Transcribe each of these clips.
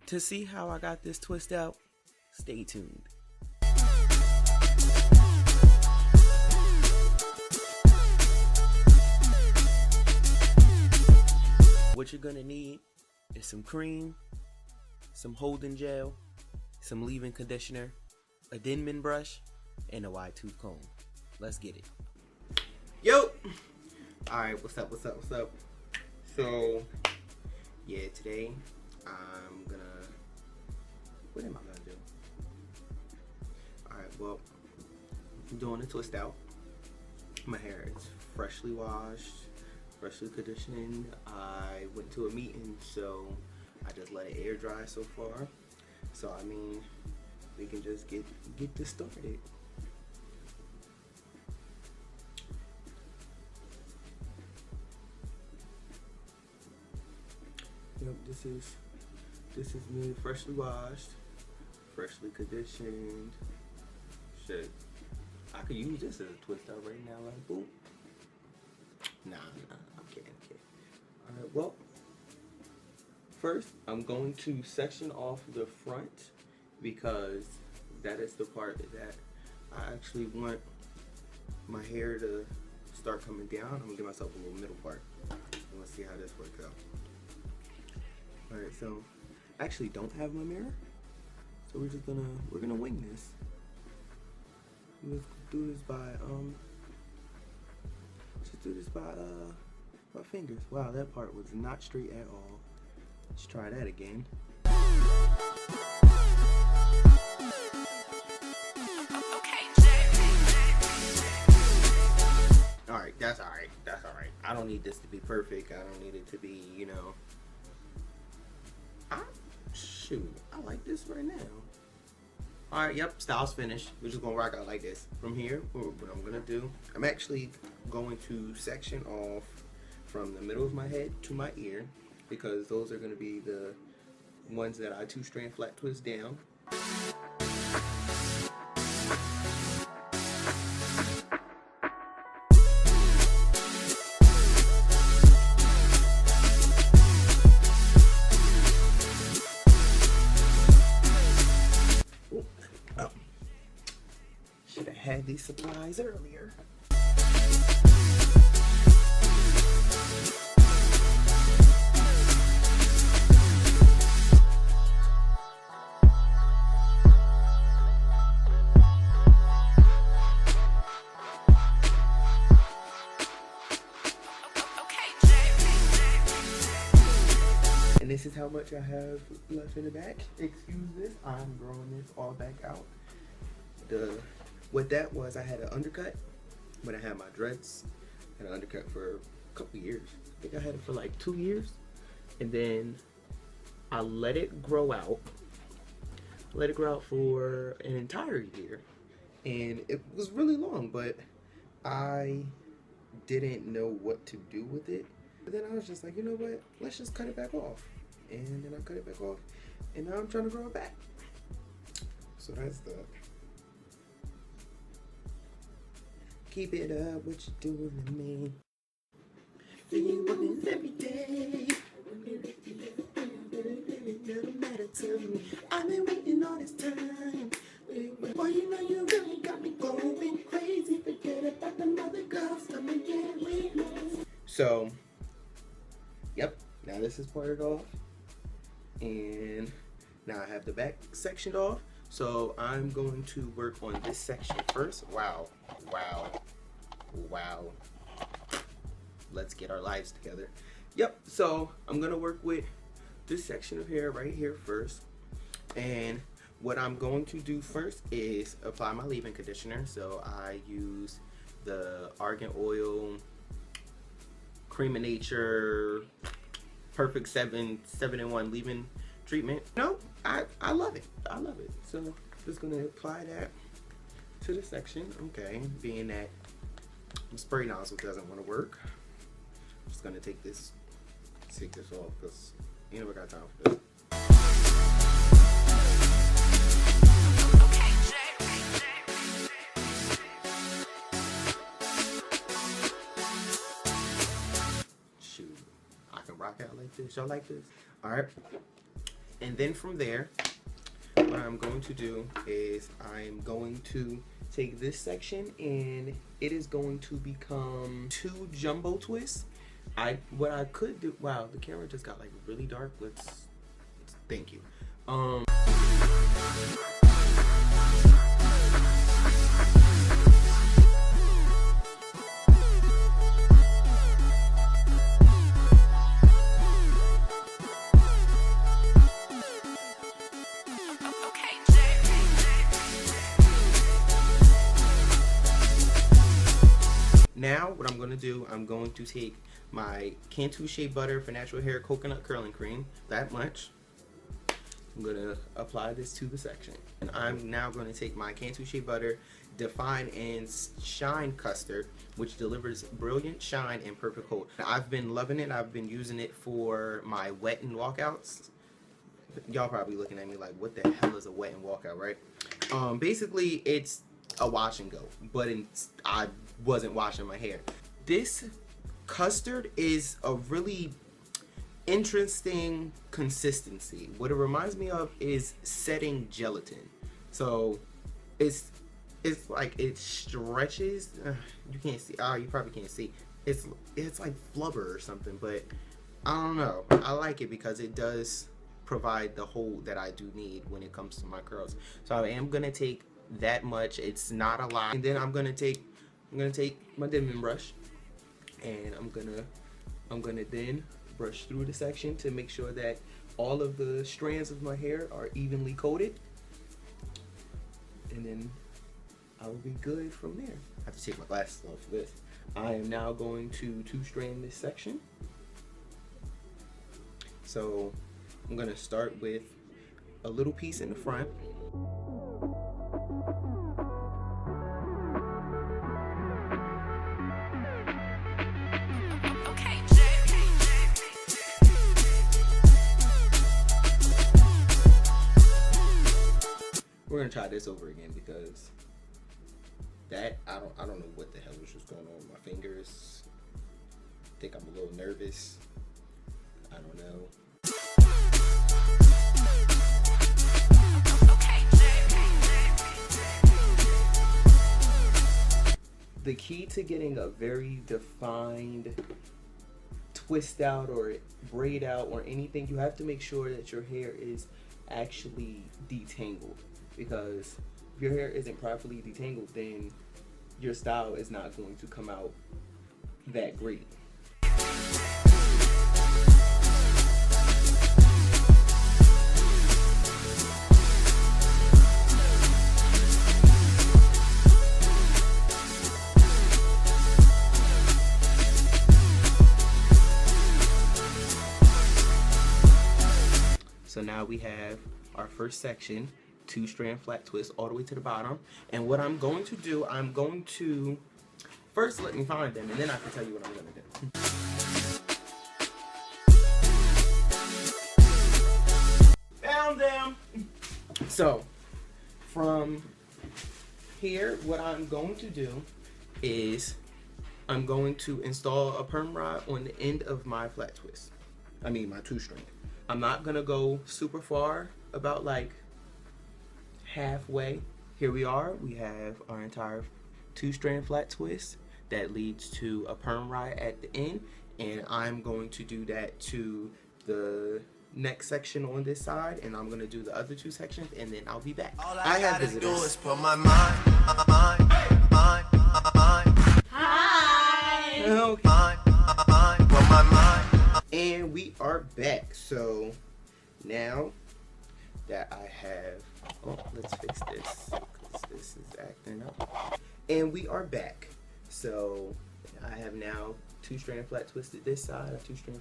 To see how I got this twist out, stay tuned. What you're gonna need is some cream, some holding gel, some leave-in conditioner, a Denman brush, and a wide tooth comb. Let's get it. Yo! Alright, what's up? So, yeah, today I'm gonna... What am I gonna do? Alright, well, I'm doing a twist out. My hair is freshly washed, freshly conditioned. I went to a meeting, so I just let it air dry so far. So, I mean, we can just get this started. Yep, this is me, freshly washed, freshly conditioned. Shit, I could use this as a twist out right now, like boom. Nah, I'm kidding. All right, well, first I'm going to section off the front because that is the part that I actually want my hair to start coming down. I'm gonna give myself a little middle part. Let's see how this works out. Alright, so I actually don't have my mirror, so we're gonna wing this. Let's do this by my fingers. Wow, that part was not straight at all. Let's try that again. Alright, that's alright. I don't need this to be perfect. I don't need it to be, you know. Shoot, I like this right now. Alright, yep, style's finished. We're just gonna rock out like this. From here, what I'm gonna do, I'm actually going to section off from the middle of my head to my ear because those are gonna be the ones that I 2-strand flat twist down. Had these supplies earlier. And this is how much I have left in the back. Excuse this, I'm growing this all back out. What that was, I had an undercut when I had my dreads. I had an undercut for a couple years. I think I had it for like 2 years. And then I let it grow out. Let it grow out for an entire year. And it was really long, but I didn't know what to do with it. But then I was just like, you know what? Let's just cut it back off. And then I cut it back off. And now I'm trying to grow it back. So that's the... Keep it up, what you doing to me? You want it every day. Never matter to me. I've been waiting all this time. Boy, you know you really got me going crazy. Forget about the mother girls, come and get with me. So, yep. Now this is parted off, and now I have the back sectioned off. So I'm going to work on this section first. Wow. Let's get our lives together. Yep, so I'm gonna work with this section of hair right here first. And what I'm going to do first is apply my leave-in conditioner. So I use the Argan Oil Cream of Nature Perfect 7-in-1 leave-in treatment. No, I love it. So just gonna apply that to the section. Okay, being that the spray nozzle doesn't want to work, I'm just gonna take this off because you never got time for this. Shoot, I can rock out like this. Y'all like this? All right. And then from there, what I'm going to do is I'm going to take this section and it is going to become 2 jumbo twists. What I could do, wow, the camera just got like really dark. Thank you. Now what I'm going to do, I'm going to take my Cantu Shea Butter for Natural Hair Coconut Curling Cream, that much. I'm going to apply this to the section. And I'm now going to take my Cantu Shea Butter Define and Shine Custard, which delivers brilliant shine and perfect hold. I've been loving it. I've been using it for my wet and walkouts. Y'all probably looking at me like, what the hell is a wet and walkout, right? Basically, it's a wash and go, but I wasn't washing my hair. This custard is a really interesting consistency. What it reminds me of is setting gelatin. So it's like it stretches. You can't see. You probably can't see. It's like flubber or something, but I don't know. I like it because it does provide the hold that I do need when it comes to my curls. So I am gonna take that much. It's not a lot. And then I'm gonna take my Denman brush and I'm gonna then brush through the section to make sure that all of the strands of my hair are evenly coated, and then I will be good from there. I have to take my glasses off for this. I am now going to 2-strand this section. So I'm gonna start with a little piece in the front. We're gonna try this over again because that I don't know what the hell was just going on with my fingers. I think I'm a little nervous. I don't know. The key to getting a very defined twist out or braid out or anything, you have to make sure that your hair is actually detangled. Because if your hair isn't properly detangled, then your style is not going to come out that great. So now we have our first section, 2-strand flat twist all the way to the bottom. And what I'm going to do, I'm going to first let me find them and then I can tell you what I'm going to do. Found them. So from here, what I'm going to do is I'm going to install a perm rod on the end of my flat twist. I mean my 2-strand. I'm not gonna go super far, about like halfway. Here we are, we have our entire 2-strand flat twist that leads to a perm rod at the end, and I'm going to do that to the next section on this side, and I'm gonna do the other 2 sections, and then I'll be back. All I have gotta visitors. do is put my mind. Hi. Okay. Put my mind. And we are back. So now that I have, let's fix this because this is acting up. And we are back. So I have now 2-strand flat twisted this side, a 2-strand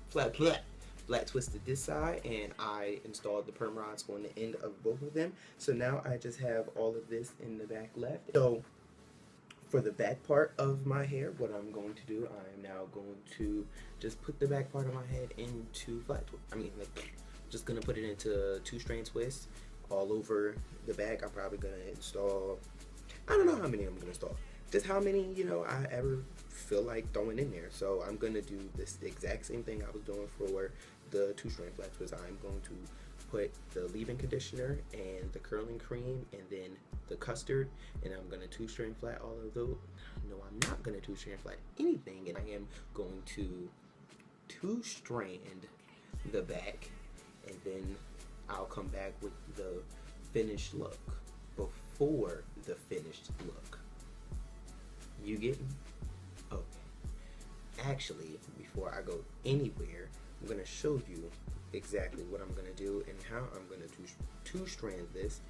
flat twisted this side, and I installed the perm rods on the end of both of them. So now I just have all of this in the back left. So for the back part of my hair, what I'm going to do, I am now going to just put the back part of my head into flat twist. Just gonna put it into 2-strand twists all over the back. I'm probably gonna install, I don't know how many I'm gonna install, just how many, I ever feel like throwing in there. So I'm gonna do this the exact same thing I was doing for the 2-strand flat twist. I'm going to put the leave-in conditioner and the curling cream and then the custard, and I'm gonna 2-strand flat all of those. No, I'm not gonna 2-strand flat anything, and I am going to 2-strand the back, and then I'll come back with the finished look before the finished look. You get me? Okay. Actually, before I go anywhere, I'm gonna show you exactly what I'm gonna do and how I'm gonna 2-strand this,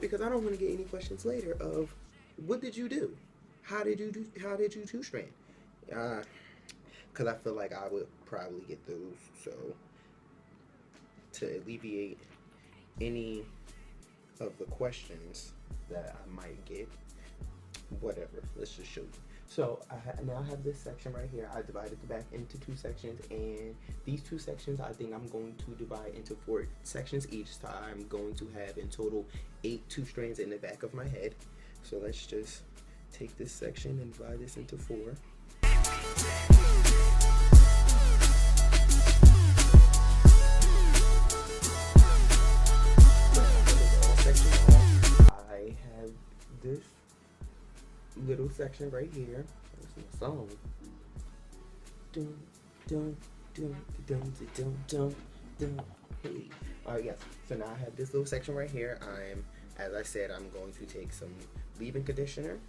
because I don't want to get any questions later of what did you do? How did you 2-strand? Because I feel like I would probably get those. So to alleviate any of the questions that I might get, whatever, let's just show you. So I now have this section right here. I divided the back into 2 sections, and these 2 sections I think I'm going to divide into 4 sections each. So I'm going to have in total 8 2-strands in the back of my head. So let's just take this section and divide this into 4. I have this little section right here. There's my song. Dun, dun, dun, dun, dun, dun, dun. Hey. Alright, yes. So now I have this little section right here. As I said, I'm going to take some leave-in conditioner,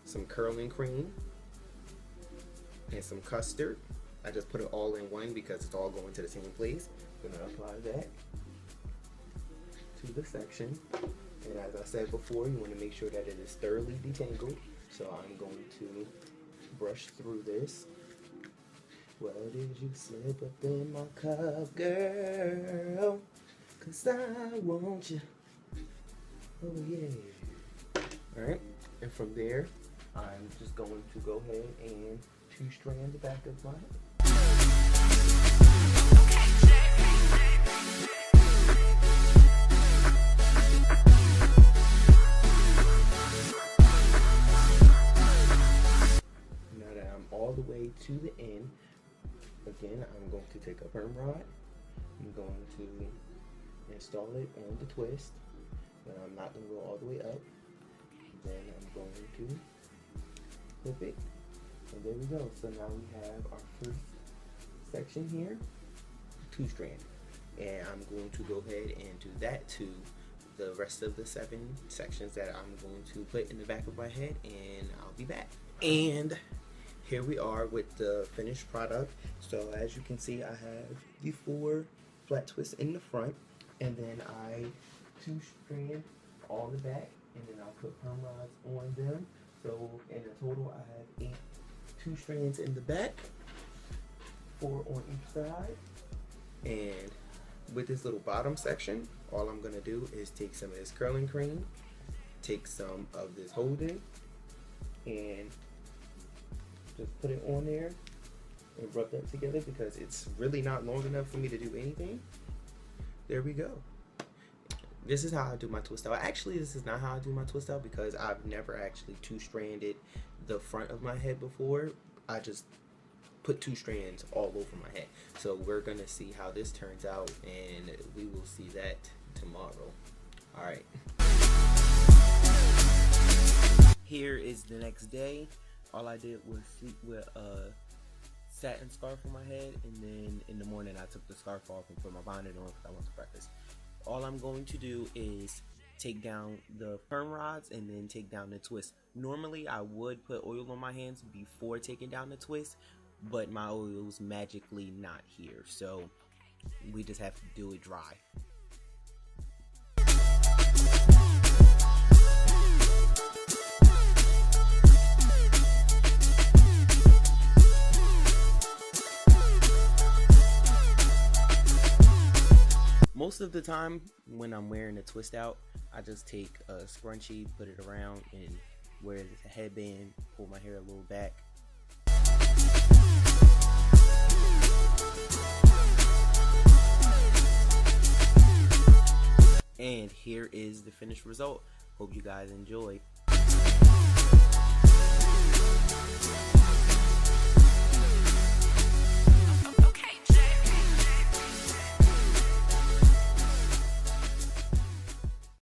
some curling cream, and some custard. I just put it all in one because it's all going to the same place. I'm gonna apply that to the section. And as I said before, you want to make sure that it is thoroughly detangled. So I'm going to brush through this. Well, did you slip up in my cup, girl? 'Cause I want you. Oh yeah. Alright, and from there, I'm just going to go ahead and 2-strand the back of my head. All the way to the end. Again, I'm going to take a perm rod. I'm going to install it on the twist, but I'm not going to go all the way up. Then I'm going to clip it, and there we go. So now we have our first section here, 2-strand, and I'm going to go ahead and do that to the rest of the 7 sections that I'm going to put in the back of my head, and I'll be back. And here we are with the finished product. So as you can see, I have the 4 flat twists in the front, and then I 2-strand all the back, and then I'll put perm rods on them. So in a total, I have 8 2-strands in the back, 4 on each side. And with this little bottom section, all I'm gonna do is take some of this curling cream, take some of this holding, and just put it on there and rub that together because it's really not long enough for me to do anything. There we go. This is how I do my twist out. Actually, this is not how I do my twist out because I've never actually 2-stranded the front of my head before. I just put 2 strands all over my head. So we're gonna see how this turns out, and we will see that tomorrow. All right. Here is the next day. All I did was sleep with a satin scarf on my head, and then in the morning I took the scarf off and put my bonnet on because I went to breakfast. All I'm going to do is take down the perm rods and then take down the twist. Normally I would put oil on my hands before taking down the twist, but my oil's magically not here, so we just have to do it dry. Most of the time when I'm wearing a twist out, I just take a scrunchie, put it around, and wear the headband, pull my hair a little back. And here is the finished result. Hope you guys enjoyed.